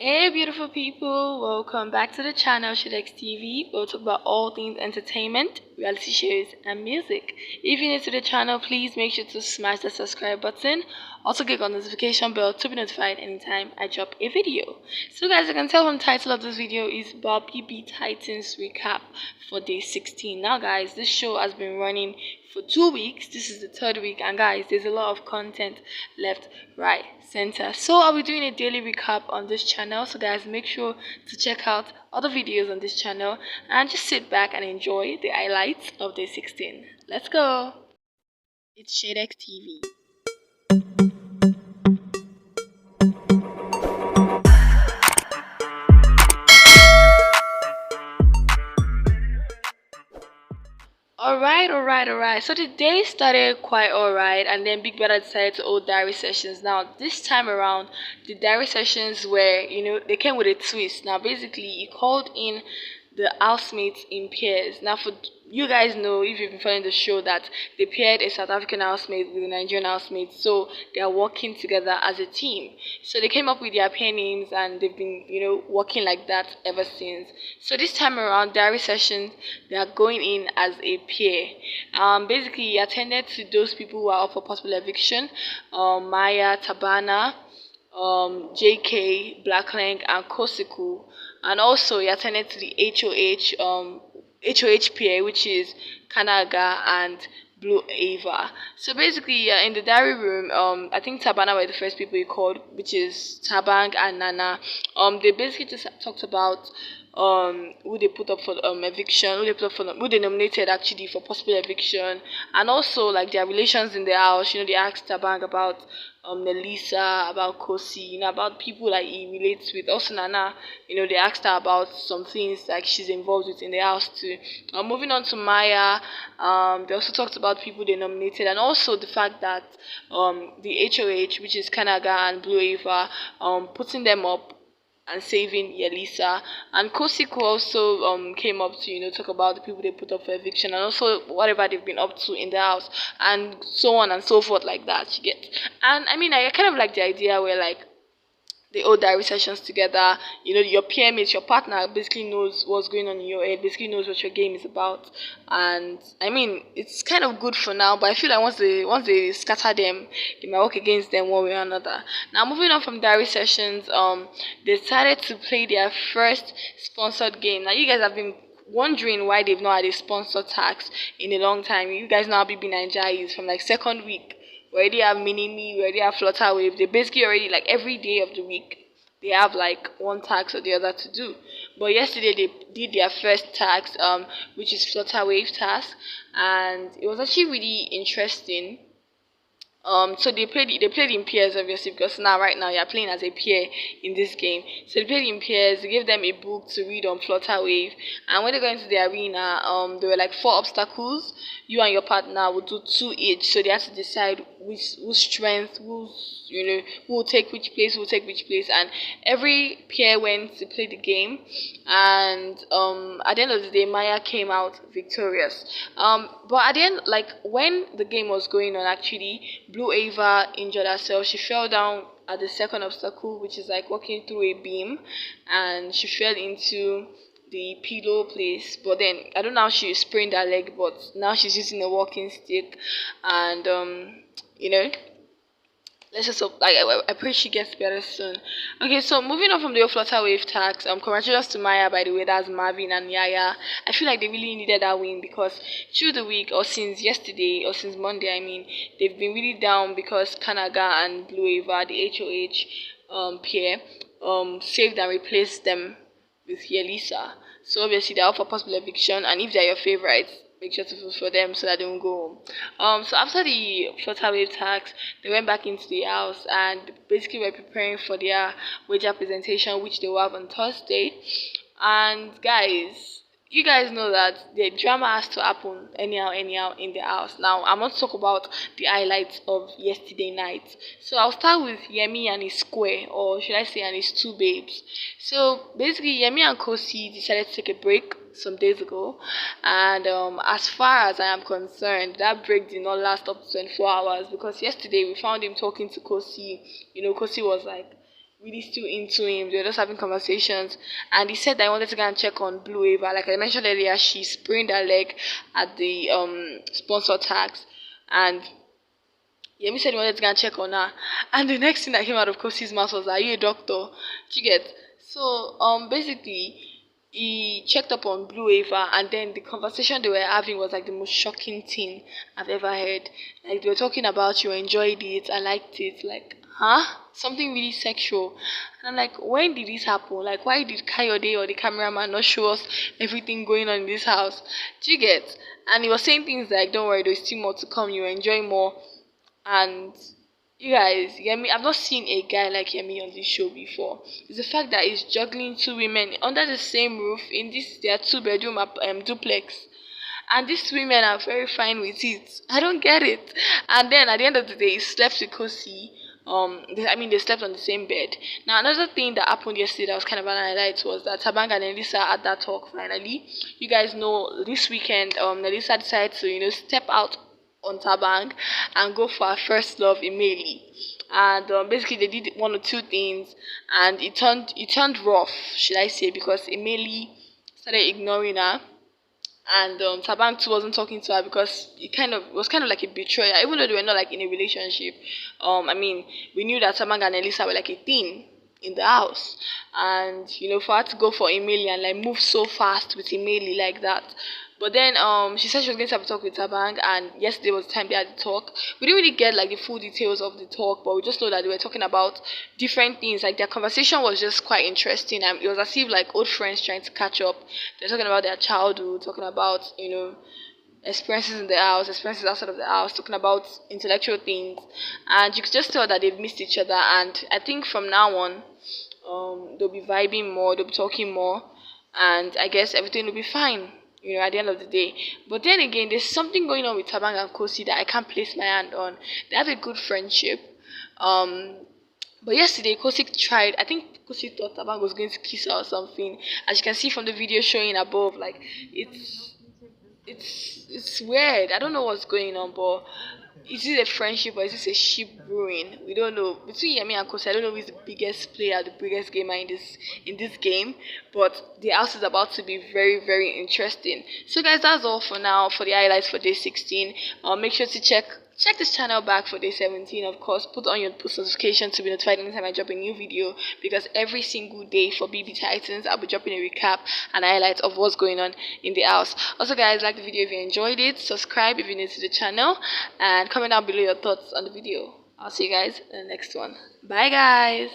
Hey beautiful people, welcome back to the channel Shidex TV. We'll talk about all things entertainment, reality shows, and music. If you're new to the channel, please make sure to smash the subscribe button. Also click on the notification bell to be notified anytime I drop a video. So guys, you can tell from the title of this video is bbtitans recap for day 16. Now guys, this show has been running for 2 weeks. This is the third week, and guys, there's a lot of content left, right, center. So I'll be doing a daily recap on this channel. So guys, make sure to check out other videos on this channel and just sit back and enjoy the highlights of day 16. Let's go. It's Shadex TV. Alright. So the day started quite alright, and then Big Brother decided to hold diary sessions. Now, this time around, the diary sessions were, they came with a twist. Now, basically, he called in the housemates in pairs. Now, for you guys know, if you've been following the show, that they paired a South African housemate with a Nigerian housemate, so they are working together as a team. So they came up with their pair names, and they've been, working like that ever since. So this time around, diary sessions, they are going in as a pair. Basically, he attended to those people who are up for possible eviction, Maya, Tabana, JK, Blacklang, and Kosiku, and also he attended to the HOHPA, which is Kanaga and Blue Ava. So basically, in the diary room, I think Tabana were the first people he called, which is Thabang and Nana. They basically just talked about who they put up for eviction, who they nominated actually for possible eviction, and also like their relations in the house. They asked Tabang about Nelisa, about Kosi, about people like he relates with. Also Nana, they asked her about some things like she's involved with in the house too. Moving on to Maya, they also talked about people they nominated, and also the fact that the HOH, which is Kanaga and Blue Ava, putting them up and saving Yelisa. And Kosiku also came up to talk about the people they put up for eviction, and also whatever they've been up to in the house, and so on and so forth, like that, you get. And I mean, I kind of like the idea where like they all diary sessions together. Your peer mates, your partner basically knows what's going on in your head, basically knows what your game is about. And I mean, it's kind of good for now, but I feel like once they scatter them, they might work against them one way or another. Now, moving on from diary sessions, they decided to play their first sponsored game. Now, you guys have been wondering why they've not had a sponsor tax in a long time. You guys know how BB Nigeria is from like second week. We already have mini me, we already have flutter wave. They basically already like every day of the week they have like one tax or the other to do. But yesterday they did their first tax, which is flutter wave task, and it was actually really interesting. So they played in pairs obviously, because right now you're playing as a pair in this game. So they played in pairs. They gave them a book to read on Flutter Wave, and when they got into the arena, there were like four obstacles. You and your partner would do two each, so they had to decide whose strength, who will take which place, and every pair went to play the game, and at the end of the day, Maya came out victorious. But at the end, like when the game was going on, actually, Blue Ava injured herself. She fell down at the second obstacle, which is like walking through a beam, and she fell into the pillow place. But then I don't know how she sprained her leg, but now she's using a walking stick, and you know let's just hope, like I pray she gets better soon. Okay, so moving on from the flutter wave tax, congratulations to Maya, by the way. That's Marvin and Yaya. I feel like they really needed that win, because through the week, or since yesterday, or since Monday, I mean, they've been really down because Kanaga and Blue Ava, the HOH pair, saved and replaced them with Yelisa. So obviously they're up for possible eviction, and if they're your favorites, make sure to vote for them so that they won't go home. So after the flutter wave tax, they went back into the house and basically were preparing for their wager presentation, which they will have on Thursday. And guys, you guys know that the drama has to happen anyhow in the house. Now I'm going to talk about the highlights of yesterday night. So I'll start with Yemi and his square, or should I say and his two babes. So basically Yemi and Kosi decided to take a break some days ago, and as far as I am concerned, that break did not last up to 24 hours, because yesterday we found him talking to Kosi. Kosi was like, really still into him. They were just having conversations, and he said that he wanted to go and check on Blue Ava. Like I mentioned earlier, she sprained her leg at the sponsor tags, and Yemi said he wanted to go and check on her. And the next thing that came out of Kosi's mouth was, "Are you a doctor?" Do you get? So basically he checked up on Blue Ava, and then the conversation they were having was like the most shocking thing I've ever heard. Like they were talking about, you enjoyed it, I liked it, like huh? Something really sexual. And I'm like, when did this happen? Like why did Kayode or the cameraman not show us everything going on in this house? Do you get? And he was saying things like, don't worry, there's still more to come, you enjoy more. And you guys, Yemi, I've not seen a guy like Yemi on this show before. It's the fact that he's juggling two women under the same roof in this their two-bedroom duplex. And these women are very fine with it. I don't get it. And then at the end of the day, he slept with Kosi. They slept on the same bed. Now, another thing that happened yesterday that was kind of an highlight was that Thabang and Nelisa had that talk finally. You guys know this weekend, Nelisa decided to, step out on Thabang and go for her first love, Emily. And basically, they did one or two things, and it turned rough, should I say, because Emily started ignoring her, and Thabang too wasn't talking to her because it was kind of like a betrayal, even though they were not like in a relationship. We knew that Thabang and Elisa were like a thing in the house, and for her to go for Emily and like move so fast with Emily like that. But then she said she was going to have a talk with Thabang, and yesterday was the time they had the talk. We didn't really get like the full details of the talk, but we just know that they were talking about different things. Like their conversation was just quite interesting, and it was as if like old friends trying to catch up. They're talking about their childhood, talking about experiences in the house, experiences outside of the house, talking about intellectual things, and you could just tell that they've missed each other. And I think from now on, they'll be vibing more, they'll be talking more, and I guess everything will be fine. At the end of the day. But then again, there's something going on with Tabang and Kosi that I can't place my hand on. They have a good friendship. Um, but yesterday, Kosi tried. I think Kosi thought Tabang was going to kiss her or something. As you can see from the video showing above, like it's weird. I don't know what's going on, but is it a friendship or is this a ship brewing? We don't know. Between Yemi and Kosi, I don't know who's the biggest player, the biggest gamer in this game. But the house is about to be very, very interesting. So guys, that's all for now for the highlights for day 16. Make sure to check this channel back for day 17. Of course, put on your post notification to be notified anytime I drop a new video, because every single day for BB Titans I'll be dropping a recap and highlights of what's going on in the house. Also guys, like the video if you enjoyed it, subscribe if you're new to the channel, and comment down below your thoughts on the video. I'll see you guys in the next one. Bye guys.